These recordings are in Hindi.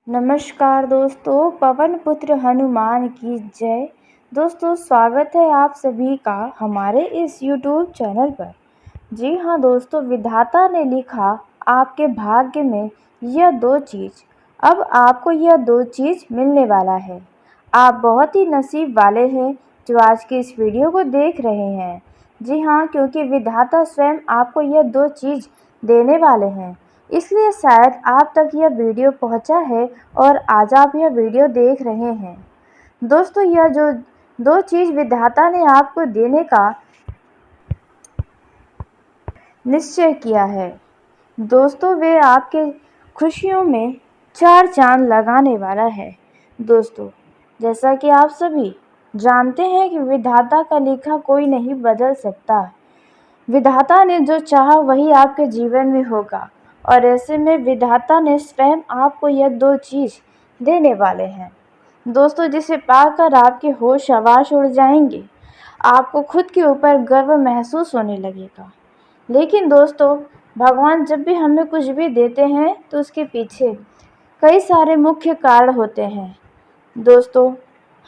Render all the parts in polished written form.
नमस्कार दोस्तों, पवन पुत्र हनुमान की जय। दोस्तों, स्वागत है आप सभी का हमारे इस YouTube चैनल पर। जी हाँ दोस्तों, विधाता ने लिखा आपके भाग्य में यह दो चीज़। अब आपको यह दो चीज़ मिलने वाला है। आप बहुत ही नसीब वाले हैं जो आज की इस वीडियो को देख रहे हैं। जी हाँ, क्योंकि विधाता स्वयं आपको यह दो चीज़ देने वाले हैं, इसलिए शायद आप तक यह वीडियो पहुंचा है और आज आप यह वीडियो देख रहे हैं। दोस्तों, यह जो दो चीज़ विधाता ने आपको देने का निश्चय किया है, दोस्तों वे आपके खुशियों में चार चांद लगाने वाला है। दोस्तों, जैसा कि आप सभी जानते हैं कि विधाता का लिखा कोई नहीं बदल सकता। विधाता ने जो चाहा वही आपके जीवन में होगा, और ऐसे में विधाता ने स्वयं आपको यह दो चीज़ देने वाले हैं। दोस्तों, जिसे पाकर आपके होश हवास उड़ जाएंगे। आपको खुद के ऊपर गर्व महसूस होने लगेगा। लेकिन दोस्तों, भगवान जब भी हमें कुछ भी देते हैं तो उसके पीछे कई सारे मुख्य कारण होते हैं। दोस्तों,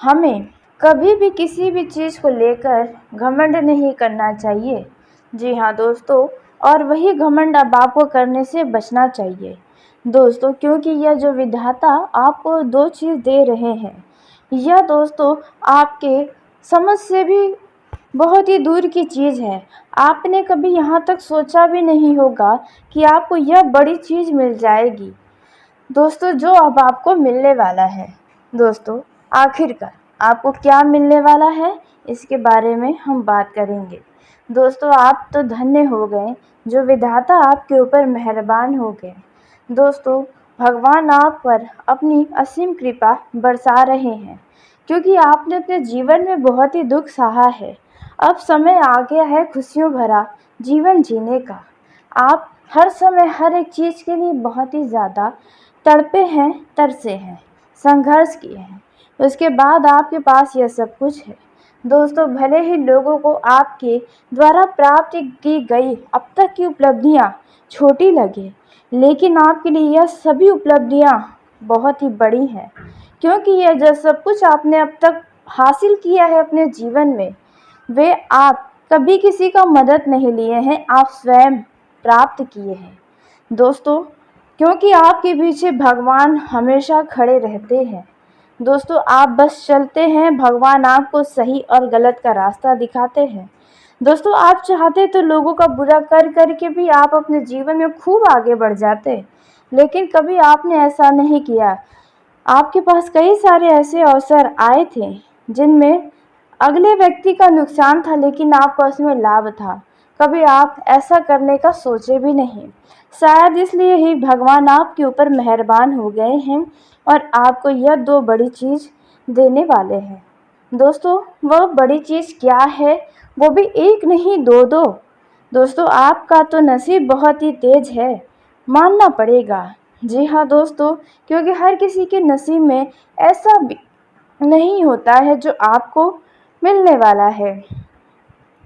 हमें कभी भी किसी भी चीज़ को लेकर घमंड नहीं करना चाहिए। जी हाँ दोस्तों, और वही घमंड अब आपको करने से बचना चाहिए दोस्तों, क्योंकि यह जो विधाता आपको दो चीज़ दे रहे हैं, यह दोस्तों आपके समझ से भी बहुत ही दूर की चीज़ है। आपने कभी यहाँ तक सोचा भी नहीं होगा कि आपको यह बड़ी चीज़ मिल जाएगी दोस्तों, जो अब आपको मिलने वाला है। दोस्तों, आखिरकार आपको क्या मिलने वाला है, इसके बारे में हम बात करेंगे। दोस्तों, आप तो धन्य हो गए जो विधाता आपके ऊपर मेहरबान हो गए। दोस्तों, भगवान आप पर अपनी असीम कृपा बरसा रहे हैं, क्योंकि आपने अपने जीवन में बहुत ही दुख सहा है। अब समय आ गया है खुशियों भरा जीवन जीने का। आप हर समय हर एक चीज़ के लिए बहुत ही ज़्यादा तड़पे हैं, तरसे हैं, संघर्ष किए हैं, उसके बाद आपके पास यह सब कुछ है। दोस्तों, भले ही लोगों को आपके द्वारा प्राप्त की गई अब तक की उपलब्धियां छोटी लगे, लेकिन आपके लिए यह सभी उपलब्धियां बहुत ही बड़ी हैं, क्योंकि यह जो सब कुछ आपने अब तक हासिल किया है अपने जीवन में, वे आप कभी किसी का मदद नहीं लिए हैं, आप स्वयं प्राप्त किए हैं दोस्तों, क्योंकि आपके पीछे भगवान हमेशा खड़े रहते हैं। दोस्तों, आप बस चलते हैं, भगवान आपको सही और गलत का रास्ता दिखाते हैं। दोस्तों, आप चाहते तो लोगों का बुरा कर करके भी आप अपने जीवन में खूब आगे बढ़ जाते, लेकिन कभी आपने ऐसा नहीं किया। आपके पास कई सारे ऐसे अवसर आए थे जिनमें अगले व्यक्ति का नुकसान था, लेकिन आपका उसमें लाभ था। कभी आप ऐसा करने का सोचे भी नहीं। शायद इसलिए ही भगवान आपके ऊपर मेहरबान हो गए हैं और आपको यह दो बड़ी चीज़ देने वाले हैं। दोस्तों, वह बड़ी चीज़ क्या है, वो भी एक नहीं दो दो। दोस्तों, आपका तो नसीब बहुत ही तेज है, मानना पड़ेगा। जी हाँ दोस्तों, क्योंकि हर किसी के नसीब में ऐसा भी नहीं होता है जो आपको मिलने वाला है।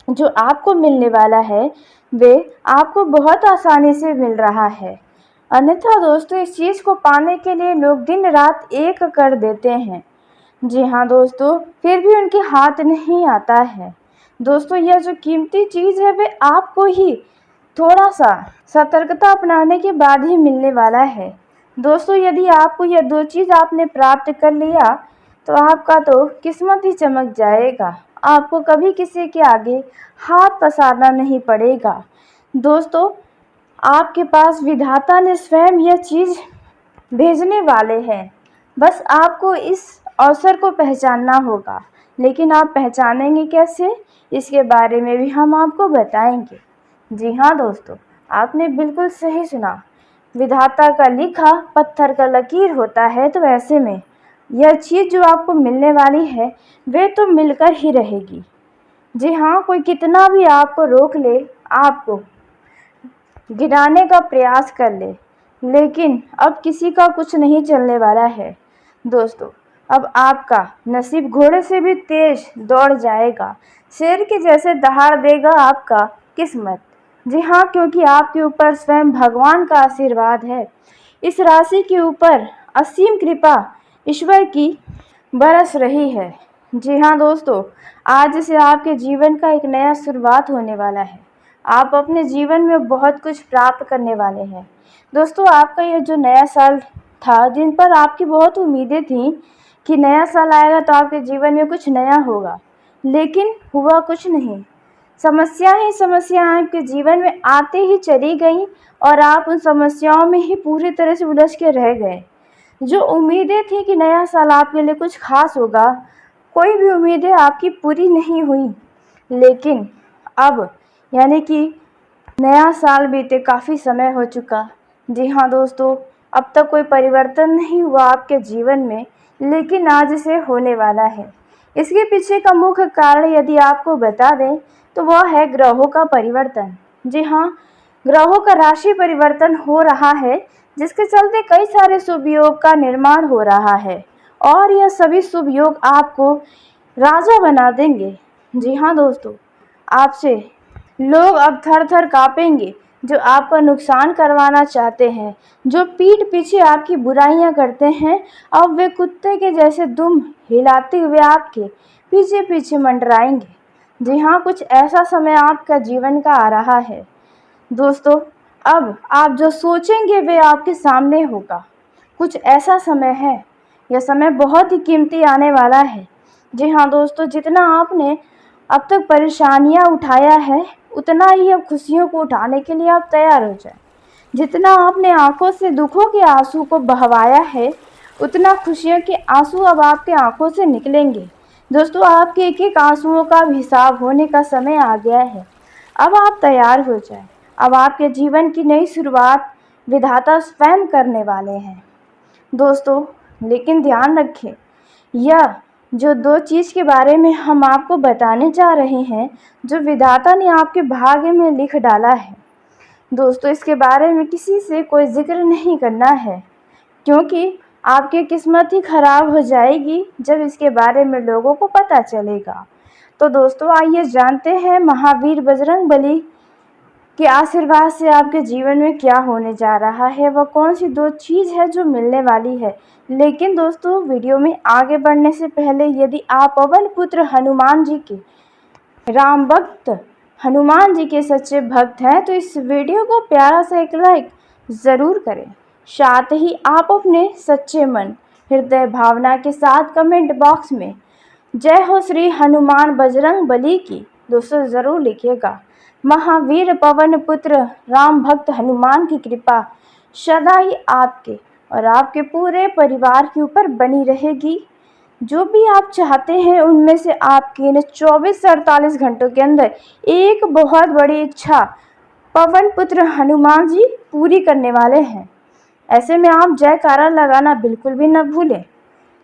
जो आपको मिलने वाला है वे आपको बहुत आसानी से मिल रहा है। अन्यथा दोस्तों, इस चीज़ को पाने के लिए लोग दिन रात एक कर देते हैं। जी हाँ दोस्तों, फिर भी उनके हाथ नहीं आता है। दोस्तों, यह जो कीमती चीज़ है वे आपको ही थोड़ा सा सतर्कता अपनाने के बाद ही मिलने वाला है। दोस्तों, यदि आपको यह दो चीज़ आपने प्राप्त कर लिया तो आपका तो किस्मत ही चमक जाएगा। आपको कभी किसी के आगे हाथ पसारना नहीं पड़ेगा। दोस्तों, आपके पास विधाता ने स्वयं यह चीज़ भेजने वाले हैं। बस आपको इस अवसर को पहचानना होगा, लेकिन आप पहचानेंगे कैसे, इसके बारे में भी हम आपको बताएंगे। जी हाँ दोस्तों, आपने बिल्कुल सही सुना। विधाता का लिखा पत्थर का लकीर होता है, तो ऐसे में यह चीज़ जो आपको मिलने वाली है वे तो मिलकर ही रहेगी। जी हाँ, कोई कितना भी आपको रोक ले, आपको गिराने का प्रयास कर ले, लेकिन अब किसी का कुछ नहीं चलने वाला है। दोस्तों, अब आपका नसीब घोड़े से भी तेज दौड़ जाएगा, शेर के जैसे दहाड़ देगा आपका किस्मत। जी हाँ, क्योंकि आपके ऊपर स्वयं भगवान का आशीर्वाद है। इस राशि के ऊपर असीम कृपा ईश्वर की बरस रही है। जी हाँ दोस्तों, आज से आपके जीवन का एक नया शुरुआत होने वाला है। आप अपने जीवन में बहुत कुछ प्राप्त करने वाले हैं। दोस्तों, आपका ये जो नया साल था, जिन पर आपकी बहुत उम्मीदें थीं कि नया साल आएगा तो आपके जीवन में कुछ नया होगा, लेकिन हुआ कुछ नहीं। समस्या ही समस्या आपके जीवन में आते ही चली गई और आप उन समस्याओं में ही पूरी तरह से उलझ के रह गए। जो उम्मीदें थी कि नया साल आपके लिए कुछ खास होगा, कोई भी उम्मीदें आपकी पूरी नहीं हुई। लेकिन अब यानी कि नया साल बीते काफ़ी समय हो चुका। जी हाँ दोस्तों, अब तक कोई परिवर्तन नहीं हुआ आपके जीवन में, लेकिन आज से होने वाला है। इसके पीछे का मुख्य कारण यदि आपको बता दें तो वह है ग्रहों का परिवर्तन। जी हाँ, ग्रहों का राशि परिवर्तन हो रहा है, जिसके चलते कई सारे शुभ योग का निर्माण हो रहा है और यह सभी शुभ योग आपको राजा बना देंगे। जी हाँ दोस्तों, आपसे लोग अब थर थर कांपेंगे। जो आपका नुकसान करवाना चाहते हैं, जो पीठ पीछे आपकी बुराइयां करते हैं, अब वे कुत्ते के जैसे दुम हिलाते हुए आपके पीछे पीछे मंडराएंगे। जी हाँ, कुछ ऐसा समय आपका जीवन का आ रहा है दोस्तों। अब आप जो सोचेंगे वे आपके सामने होगा। कुछ ऐसा समय है, यह समय बहुत ही कीमती आने वाला है। जी हाँ दोस्तों, जितना आपने अब तक परेशानियां उठाया है, उतना ही अब खुशियों को उठाने के लिए आप तैयार हो जाएं। जितना आपने आंखों से दुखों के आंसू को बहवाया है, उतना खुशियों के आंसू अब आपके आंखों से निकलेंगे। दोस्तों, आपके एक एक आंसुओं का हिसाब होने का समय आ गया है। अब आप तैयार हो जाएं। अब आपके जीवन की नई शुरुआत विधाता स्वयं करने वाले हैं दोस्तों। लेकिन ध्यान रखें, यह जो दो चीज़ के बारे में हम आपको बताने जा रहे हैं, जो विधाता ने आपके भाग्य में लिख डाला है दोस्तों, इसके बारे में किसी से कोई जिक्र नहीं करना है, क्योंकि आपकी किस्मत ही खराब हो जाएगी जब इसके बारे में लोगों को पता चलेगा। तो दोस्तों, आइए जानते हैं महावीर बजरंगबली के आशीर्वाद से आपके जीवन में क्या होने जा रहा है, वह कौन सी दो चीज़ है जो मिलने वाली है। लेकिन दोस्तों, वीडियो में आगे बढ़ने से पहले यदि आप पवन पुत्र हनुमान जी के राम भक्त हनुमान जी के सच्चे भक्त हैं तो इस वीडियो को प्यारा सा एक लाइक ज़रूर करें। साथ ही आप अपने सच्चे मन हृदय भावना के साथ कमेंट बॉक्स में जय हो श्री हनुमान बजरंग बली की दोस्तों ज़रूर लिखिएगा। महावीर पवन पुत्र राम भक्त हनुमान की कृपा सदा ही आपके और आपके पूरे परिवार के ऊपर बनी रहेगी। जो भी आप चाहते हैं उनमें से आपके इन 24 से 48 घंटों के अंदर एक बहुत बड़ी इच्छा पवन पुत्र हनुमान जी पूरी करने वाले हैं। ऐसे में आप जयकारा लगाना बिल्कुल भी न भूलें।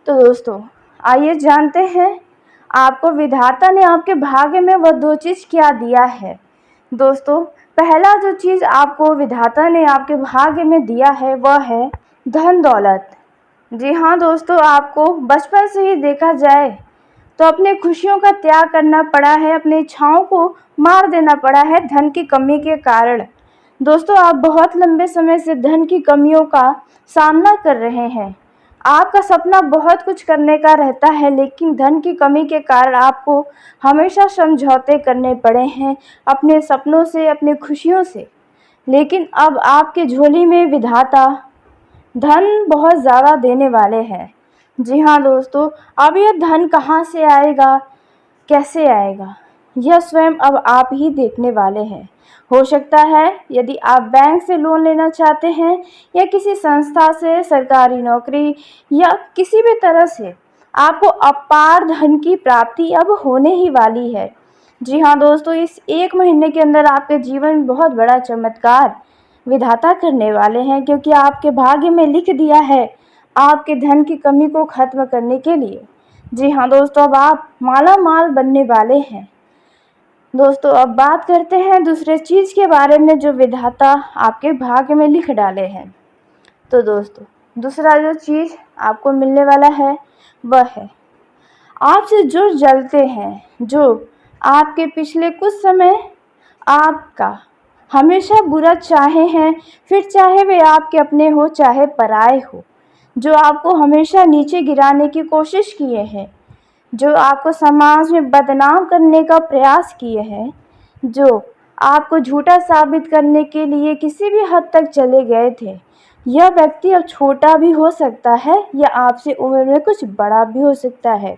तो दोस्तों, आइए जानते हैं आपको विधाता ने आपके भाग्य में वह दो चीज़ क्या दिया है। दोस्तों, पहला जो चीज़ आपको विधाता ने आपके भाग्य में दिया है वह है धन दौलत। जी हाँ दोस्तों, आपको बचपन से ही देखा जाए तो अपने खुशियों का त्याग करना पड़ा है, अपनी इच्छाओं को मार देना पड़ा है धन की कमी के कारण। दोस्तों, आप बहुत लंबे समय से धन की कमियों का सामना कर रहे हैं। आपका सपना बहुत कुछ करने का रहता है, लेकिन धन की कमी के कारण आपको हमेशा समझौते करने पड़े हैं अपने सपनों से, अपनी खुशियों से। लेकिन अब आपके झोली में विधाता धन बहुत ज़्यादा देने वाले हैं। जी हाँ दोस्तों, अब यह धन कहाँ से आएगा, कैसे आएगा, यह स्वयं अब आप ही देखने वाले हैं। हो सकता है यदि आप बैंक से लोन लेना चाहते हैं या किसी संस्था से, सरकारी नौकरी या किसी भी तरह से आपको अपार धन की प्राप्ति अब होने ही वाली है। जी हाँ दोस्तों, इस एक महीने के अंदर आपके जीवन में बहुत बड़ा चमत्कार विधाता करने वाले हैं, क्योंकि आपके भाग्य में लिख दिया है आपके धन की कमी को खत्म करने के लिए। जी हाँ दोस्तों, अब आप माला माल बनने वाले हैं। दोस्तों, अब बात करते हैं दूसरे चीज़ के बारे में जो विधाता आपके भाग्य में लिख डाले हैं। तो दोस्तों, दूसरा जो चीज़ आपको मिलने वाला है वह है आपसे जो जलते हैं, जो आपके पिछले कुछ समय आपका हमेशा बुरा चाहे हैं, फिर चाहे वे आपके अपने हो चाहे पराए हो। जो आपको हमेशा नीचे गिराने की कोशिश किए हैं, जो आपको समाज में बदनाम करने का प्रयास किए हैं, जो आपको झूठा साबित करने के लिए किसी भी हद तक चले गए थे, यह व्यक्ति अब छोटा भी हो सकता है या आपसे उम्र में कुछ बड़ा भी हो सकता है,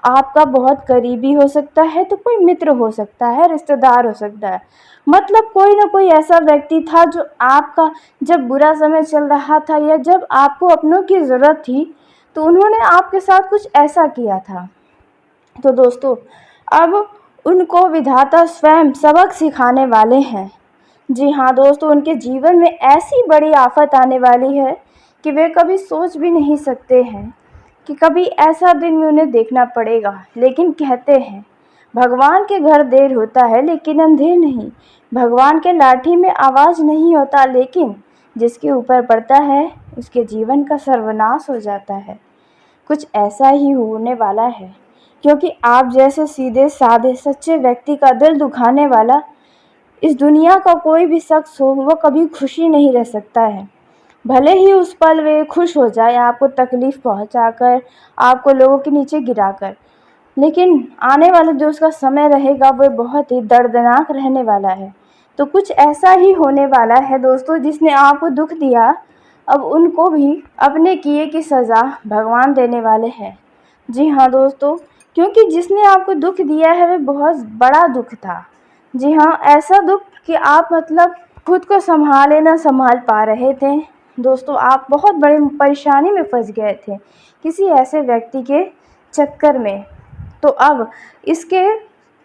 आपका बहुत करीबी हो सकता है, तो कोई मित्र हो सकता है, रिश्तेदार हो सकता है। मतलब कोई ना कोई ऐसा व्यक्ति था जो आपका जब बुरा समय चल रहा था या जब आपको अपनों की ज़रूरत थी, तो उन्होंने आपके साथ कुछ ऐसा किया था। तो दोस्तों, अब उनको विधाता स्वयं सबक सिखाने वाले हैं। जी हाँ दोस्तों, उनके जीवन में ऐसी बड़ी आफत आने वाली है कि वे कभी सोच भी नहीं सकते हैं कि कभी ऐसा दिन भी उन्हें देखना पड़ेगा। लेकिन कहते हैं, भगवान के घर देर होता है लेकिन अंधेर नहीं। भगवान के लाठी में आवाज़ नहीं होता, लेकिन जिसके ऊपर पड़ता है उसके जीवन का सर्वनाश हो जाता है। कुछ ऐसा ही होने वाला है, क्योंकि आप जैसे सीधे साधे सच्चे व्यक्ति का दिल दुखाने वाला इस दुनिया का कोई भी शख्स हो, वह कभी खुशी नहीं रह सकता है। भले ही उस पल वे खुश हो जाए, आपको तकलीफ़ पहुंचाकर, आपको लोगों के नीचे गिराकर, लेकिन आने वाला जो उसका समय रहेगा वह बहुत ही दर्दनाक रहने वाला है। तो कुछ ऐसा ही होने वाला है दोस्तों, जिसने आपको दुख दिया, अब उनको भी अपने किए की सज़ा भगवान देने वाले हैं। जी हाँ दोस्तों, क्योंकि जिसने आपको दुख दिया है वह बहुत बड़ा दुख था। जी हाँ, ऐसा दुख कि आप मतलब खुद को संभाले ना संभाल पा रहे थे। दोस्तों, आप बहुत बड़ी परेशानी में फंस गए थे किसी ऐसे व्यक्ति के चक्कर में। तो अब इसके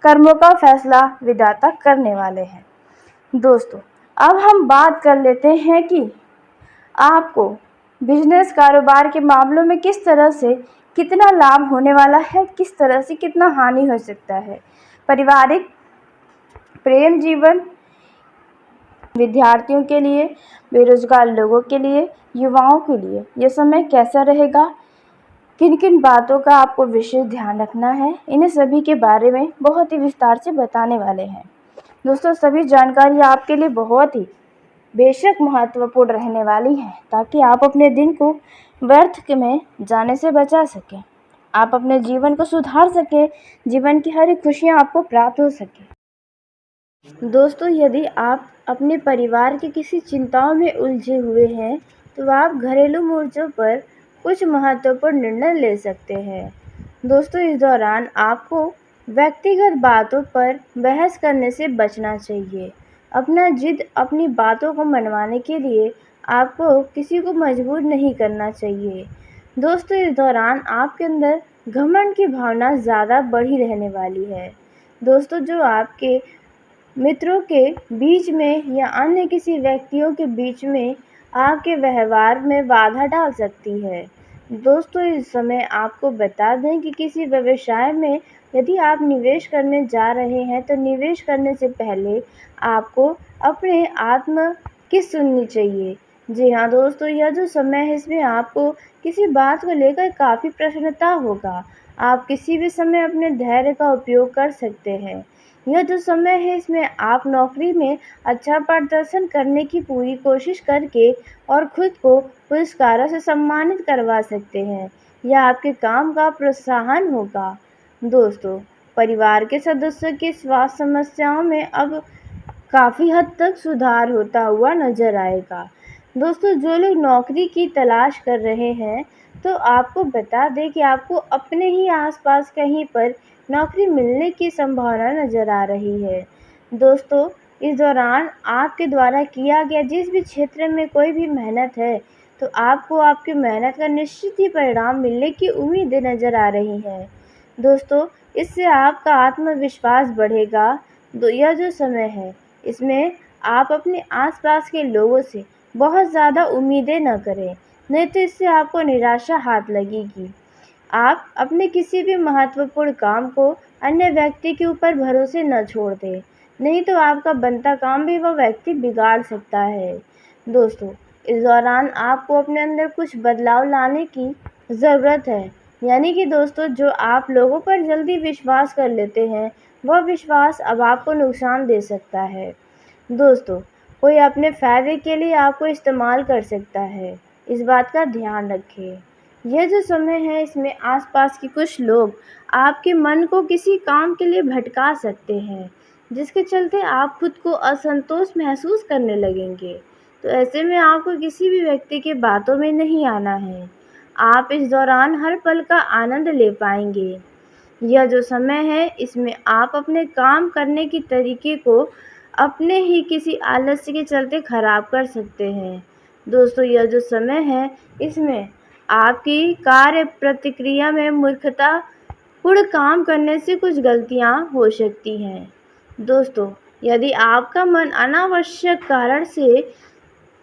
कर्मों का फैसला विधाता करने वाले हैं। दोस्तों, अब हम बात कर लेते हैं कि आपको बिजनेस कारोबार के मामलों में किस तरह से कितना लाभ होने वाला है, किस तरह से कितना हानि हो सकता है। पारिवारिक, प्रेम जीवन, विद्यार्थियों के लिए, बेरोजगार लोगों के लिए, युवाओं के लिए यह समय कैसा रहेगा, किन किन बातों का आपको विशेष ध्यान रखना है, इन्हें सभी के बारे में बहुत ही विस्तार से बताने वाले हैं। दोस्तों, सभी जानकारी आपके लिए बहुत ही बेशक महत्वपूर्ण रहने वाली है, ताकि आप अपने दिन को व्यर्थ में जाने से बचा सकें, आप अपने जीवन को सुधार सकें, जीवन की हर एक खुशियाँ आपको प्राप्त हो सके। दोस्तों, यदि आप अपने परिवार की किसी चिंताओं में उलझे हुए हैं, तो आप घरेलू मोर्चों पर कुछ महत्वपूर्ण निर्णय ले सकते हैं। दोस्तों, इस दौरान आपको व्यक्तिगत बातों पर बहस करने से बचना चाहिए। अपना जिद अपनी बातों को मनवाने के लिए आपको किसी को मजबूर नहीं करना चाहिए। दोस्तों, इस दौरान आपके अंदर घमंड की भावना ज़्यादा बढ़ी रहने वाली है। दोस्तों, जो आपके मित्रों के बीच में या अन्य किसी व्यक्तियों के बीच में आपके व्यवहार में बाधा डाल सकती है। दोस्तों, इस समय आपको बता दें कि किसी व्यवसाय में यदि आप निवेश करने जा रहे हैं, तो निवेश करने से पहले आपको अपने आत्म की सुननी चाहिए। जी हाँ दोस्तों, यह जो समय है इसमें आपको किसी बात को लेकर काफ़ी प्रसन्नता होगा। आप किसी भी समय अपने धैर्य का उपयोग कर सकते हैं। यह जो समय है इसमें आप नौकरी में अच्छा प्रदर्शन करने की पूरी कोशिश करके और खुद को पुरस्कारों से सम्मानित करवा सकते हैं। यह आपके काम का प्रोत्साहन होगा। दोस्तों, परिवार के सदस्यों की स्वास्थ्य समस्याओं में अब काफ़ी हद तक सुधार होता हुआ नजर आएगा। दोस्तों, जो लोग नौकरी की तलाश कर रहे हैं, तो आपको बता दें कि आपको अपने ही आसपास कहीं पर नौकरी मिलने की संभावना नज़र आ रही है। दोस्तों, इस दौरान आपके द्वारा किया गया जिस भी क्षेत्र में कोई भी मेहनत है, तो आपको आपकी मेहनत का निश्चित ही परिणाम मिलने की उम्मीदें नज़र आ रही हैं। दोस्तों, इससे आपका आत्मविश्वास बढ़ेगा। यह जो समय है इसमें आप अपने आसपास के लोगों से बहुत ज़्यादा उम्मीदें न करें, नहीं तो इससे आपको निराशा हाथ लगेगी। आप अपने किसी भी महत्वपूर्ण काम को अन्य व्यक्ति के ऊपर भरोसे न छोड़ दें, नहीं तो आपका बनता काम भी वह व्यक्ति बिगाड़ सकता है। दोस्तों, इस दौरान आपको अपने अंदर कुछ बदलाव लाने की ज़रूरत है। यानी कि दोस्तों, जो आप लोगों पर जल्दी विश्वास कर लेते हैं, वह विश्वास अब आपको नुकसान दे सकता है। दोस्तों, कोई अपने फ़ायदे के लिए आपको इस्तेमाल कर सकता है। इस बात का ध्यान रखें। यह जो समय है इसमें आसपास के कुछ लोग आपके मन को किसी काम के लिए भटका सकते हैं, जिसके चलते आप खुद को असंतोष महसूस करने लगेंगे। तो ऐसे में आपको किसी भी व्यक्ति की बातों में नहीं आना है। आप इस दौरान हर पल का आनंद ले पाएंगे। यह जो समय है इसमें आप अपने काम करने के तरीके को अपने ही किसी आलस्य के चलते खराब कर सकते हैं। दोस्तों, यह जो समय है इसमें आपकी कार्य प्रतिक्रिया में मूर्खता पूर्ण काम करने से कुछ गलतियां हो सकती हैं। दोस्तों, यदि आपका मन अनावश्यक कारण से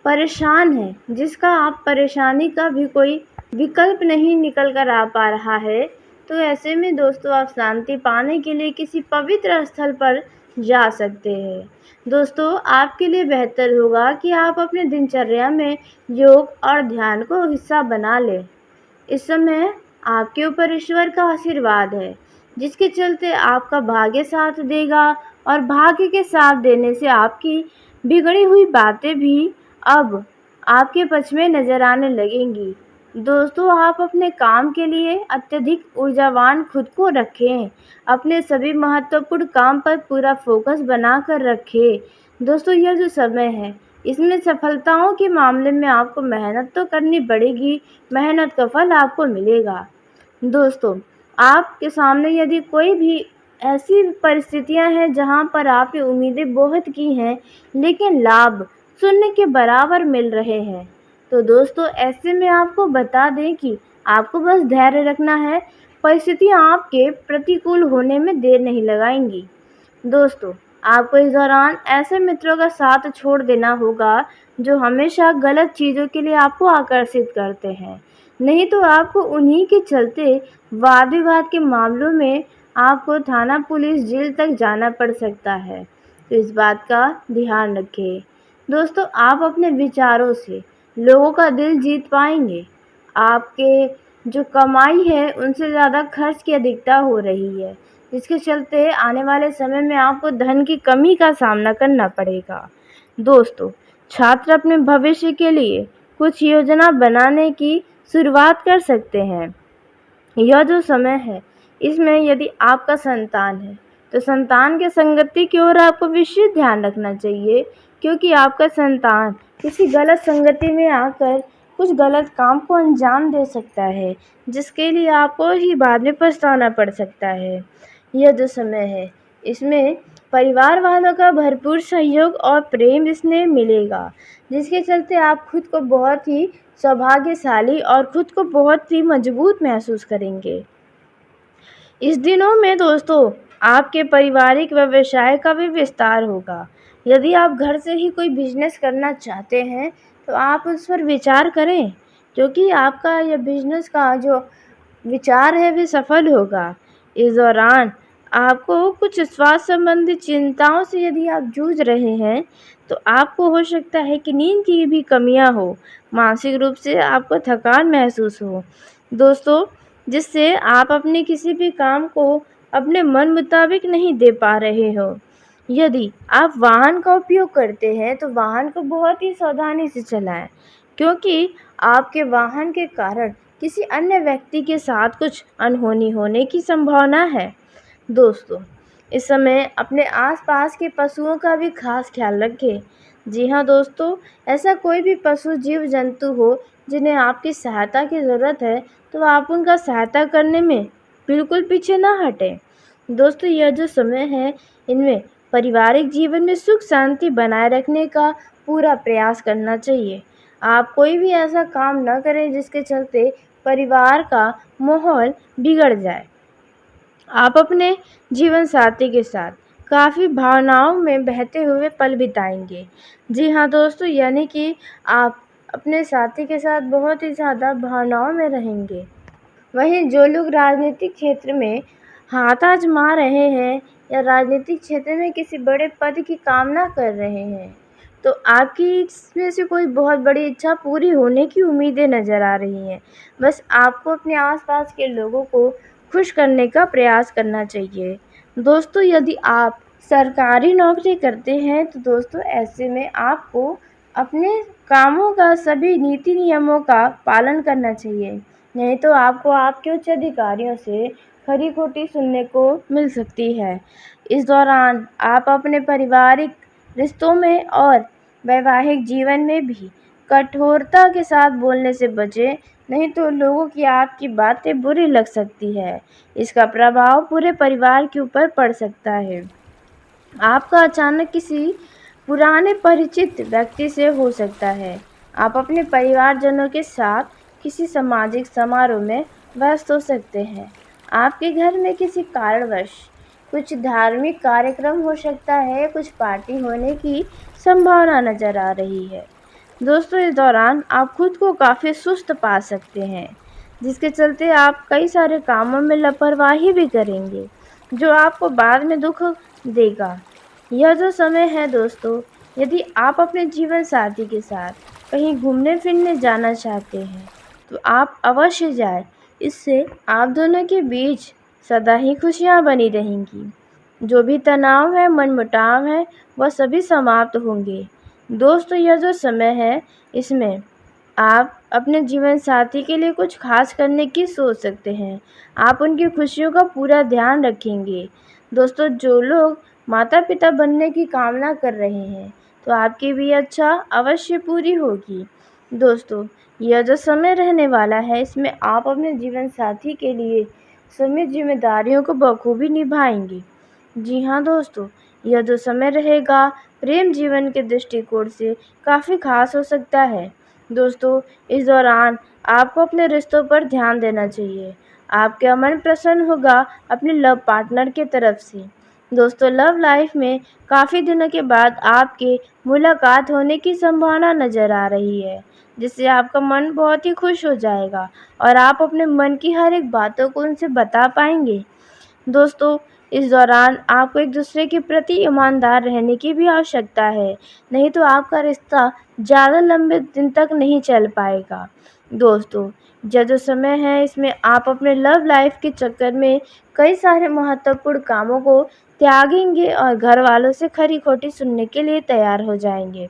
परेशान है, जिसका आप परेशानी का भी कोई विकल्प नहीं निकल कर आ पा रहा है, तो ऐसे में दोस्तों आप शांति पाने के लिए किसी पवित्र स्थल पर जा सकते हैं। दोस्तों, आपके लिए बेहतर होगा कि आप अपने दिनचर्या में योग और ध्यान को हिस्सा बना लें। इस समय आपके ऊपर ईश्वर का आशीर्वाद है, जिसके चलते आपका भाग्य साथ देगा और भाग्य के साथ देने से आपकी बिगड़ी हुई बातें भी अब आपके पक्ष में नजर आने लगेंगी। दोस्तों, आप अपने काम के लिए अत्यधिक ऊर्जावान खुद को रखें। अपने सभी महत्वपूर्ण काम पर पूरा फोकस बनाकर रखें। दोस्तों, यह जो समय है इसमें सफलताओं के मामले में आपको मेहनत तो करनी पड़ेगी, मेहनत का फल आपको मिलेगा। दोस्तों, आपके सामने यदि कोई भी ऐसी परिस्थितियां हैं जहां पर आपने उम्मीदें बहुत की हैं, लेकिन लाभ शून्य के बराबर मिल रहे हैं, तो दोस्तों ऐसे में आपको बता दें कि आपको बस धैर्य रखना है। परिस्थितियां आपके प्रतिकूल होने में देर नहीं लगाएंगी। दोस्तों, आपको इस दौरान ऐसे मित्रों का साथ छोड़ देना होगा जो हमेशा गलत चीज़ों के लिए आपको आकर्षित करते हैं। नहीं तो आपको उन्हीं के चलते वाद विवाद के मामलों में आपको थाना, पुलिस, जेल तक जाना पड़ सकता है। तो इस बात का ध्यान रखें। दोस्तों, आप अपने विचारों से लोगों का दिल जीत पाएंगे। आपके जो कमाई है उनसे ज़्यादा खर्च की अधिकता हो रही है, जिसके चलते आने वाले समय में आपको धन की कमी का सामना करना पड़ेगा। दोस्तों, छात्र अपने भविष्य के लिए कुछ योजना बनाने की शुरुआत कर सकते हैं। यह जो समय है इसमें यदि आपका संतान है तो संतान के संगति की ओर आपको विशेष ध्यान रखना चाहिए, क्योंकि आपका संतान किसी गलत संगति में आकर कुछ गलत काम को अंजाम दे सकता है, जिसके लिए आपको ही बाद में पछताना पड़ सकता है। यह जो समय है इसमें परिवार वालों का भरपूर सहयोग और प्रेम स्नेह मिलेगा, जिसके चलते आप खुद को बहुत ही सौभाग्यशाली और खुद को बहुत ही मजबूत महसूस करेंगे। इस दिनों में दोस्तों आपके पारिवारिक व्यवसाय का भी विस्तार होगा। यदि आप घर से ही कोई बिजनेस करना चाहते हैं तो आप उस पर विचार करें, क्योंकि आपका यह बिजनेस का जो विचार है वह सफल होगा। इस दौरान आपको कुछ स्वास्थ्य संबंधी चिंताओं से यदि आप जूझ रहे हैं तो आपको हो सकता है कि नींद की भी कमियां हो, मानसिक रूप से आपको थकान महसूस हो दोस्तों, जिससे आप अपने किसी भी काम को अपने मन मुताबिक नहीं दे पा रहे हो। यदि आप वाहन का उपयोग करते हैं तो वाहन को बहुत ही सावधानी से चलाएं, क्योंकि आपके वाहन के कारण किसी अन्य व्यक्ति के साथ कुछ अनहोनी होने की संभावना है। दोस्तों, इस समय अपने आसपास के पशुओं का भी खास ख्याल रखें। जी हाँ दोस्तों, ऐसा कोई भी पशु, जीव जंतु हो जिन्हें आपकी सहायता की ज़रूरत है तो आप उनका सहायता करने में बिल्कुल पीछे ना हटें। दोस्तों, यह जो समय है इनमें पारिवारिक जीवन में सुख शांति बनाए रखने का पूरा प्रयास करना चाहिए। आप कोई भी ऐसा काम न करें जिसके चलते परिवार का माहौल बिगड़ जाए। आप अपने जीवन साथी के साथ काफ़ी भावनाओं में बहते हुए पल बिताएंगे। जी हाँ दोस्तों, यानी कि आप अपने साथी के साथ बहुत ही ज़्यादा भावनाओं में रहेंगे। वहीं जो लोग राजनीतिक क्षेत्र में हाथ आजमा रहे हैं या राजनीतिक क्षेत्र में किसी बड़े पद की कामना कर रहे हैं, तो आपकी इसमें से कोई बहुत बड़ी इच्छा पूरी होने की उम्मीदें नज़र आ रही हैं। बस आपको अपने आसपास के लोगों को खुश करने का प्रयास करना चाहिए। दोस्तों, यदि आप सरकारी नौकरी करते हैं तो दोस्तों ऐसे में आपको अपने कामों का सभी नीति नियमों का पालन करना चाहिए, नहीं तो आपको आपके उच्च अधिकारियों से खरी खोटी सुनने को मिल सकती है। इस दौरान आप अपने पारिवारिक रिश्तों में और वैवाहिक जीवन में भी कठोरता के साथ बोलने से बचें, नहीं तो लोगों की आपकी बातें बुरी लग सकती है। इसका प्रभाव पूरे परिवार के ऊपर पड़ सकता है। आपका अचानक किसी पुराने परिचित व्यक्ति से हो सकता है। आप अपने परिवारजनों के साथ किसी सामाजिक समारोह में व्यस्त हो सकते हैं। आपके घर में किसी कारणवश कुछ धार्मिक कार्यक्रम हो सकता है, कुछ पार्टी होने की संभावना नज़र आ रही है। दोस्तों, इस दौरान आप खुद को काफ़ी सुस्त पा सकते हैं, जिसके चलते आप कई सारे कामों में लापरवाही भी करेंगे, जो आपको बाद में दुख देगा। यह जो समय है दोस्तों, यदि आप अपने जीवन साथी के साथ कहीं घूमने फिरने जाना चाहते हैं तो आप अवश्य जाएं। इससे आप दोनों के बीच सदा ही खुशियां बनी रहेंगी। जो भी तनाव है, मनमुटाव है, वह सभी समाप्त होंगे। दोस्तों, यह जो समय है, इसमें आप अपने जीवन साथी के लिए कुछ खास करने की सोच सकते हैं। आप उनकी खुशियों का पूरा ध्यान रखेंगे। दोस्तों, जो लोग माता-पिता बनने की कामना कर रहे हैं, तो आपकी भी इच्छा अवश्य पूरी होगी। दोस्तों, यह जो समय रहने वाला है, इसमें आप अपने जीवन साथी के लिए सभी जिम्मेदारियों को बखूबी निभाएंगे। जी हाँ दोस्तों, यह जो समय रहेगा प्रेम जीवन के दृष्टिकोण से काफ़ी खास हो सकता है। दोस्तों, इस दौरान आपको अपने रिश्तों पर ध्यान देना चाहिए। आपका मन प्रसन्न होगा अपने लव पार्टनर की तरफ से। दोस्तों, लव लाइफ में काफ़ी दिनों के बाद आपके मुलाकात होने की संभावना नज़र आ रही है, जिससे आपका मन बहुत ही खुश हो जाएगा और आप अपने मन की हर एक बातों को उनसे बता पाएंगे। दोस्तों, इस दौरान आपको एक दूसरे के प्रति ईमानदार रहने की भी आवश्यकता है, नहीं तो आपका रिश्ता ज़्यादा लंबे दिन तक नहीं चल पाएगा। दोस्तों, यह जो समय है, इसमें आप अपने लव लाइफ के चक्कर में कई सारे महत्वपूर्ण कामों को त्यागेंगे और घर वालों से खरी खोटी सुनने के लिए तैयार हो जाएंगे।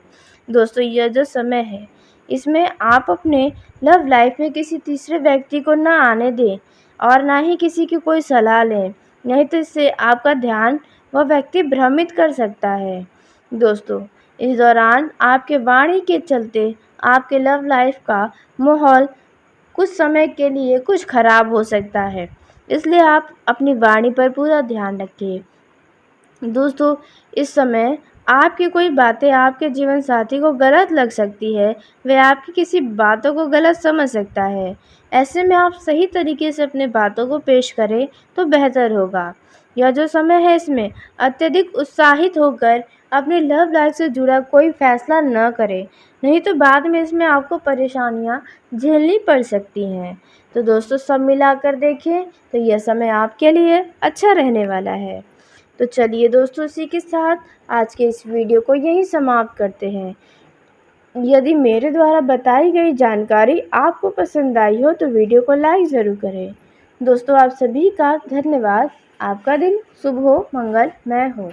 दोस्तों, यह जो समय है, इसमें आप अपने लव लाइफ में किसी तीसरे व्यक्ति को ना आने दें और ना ही किसी की कोई सलाह लें, नहीं तो इससे आपका ध्यान वह व्यक्ति भ्रमित कर सकता है। दोस्तों, इस दौरान आपके वाणी के चलते आपके लव लाइफ का माहौल कुछ समय के लिए कुछ खराब हो सकता है, इसलिए आप अपनी वाणी पर पूरा ध्यान रखें। दोस्तों, इस समय आपकी कोई बातें आपके जीवन साथी को गलत लग सकती है, वह आपकी किसी बातों को गलत समझ सकता है। ऐसे में आप सही तरीके से अपने बातों को पेश करें तो बेहतर होगा। यह जो समय है, इसमें अत्यधिक उत्साहित होकर अपने लव लाइफ से जुड़ा कोई फैसला न करें, नहीं तो बाद में इसमें आपको परेशानियां झेलनी पड़ सकती हैं। तो दोस्तों, सब मिलाकर देखें तो यह समय आपके लिए अच्छा रहने वाला है। तो चलिए दोस्तों, इसी के साथ आज के इस वीडियो को यहीं समाप्त करते हैं। यदि मेरे द्वारा बताई गई जानकारी आपको पसंद आई हो तो वीडियो को लाइक ज़रूर करें। दोस्तों, आप सभी का धन्यवाद। आपका दिन शुभ हो, मंगलमय हो।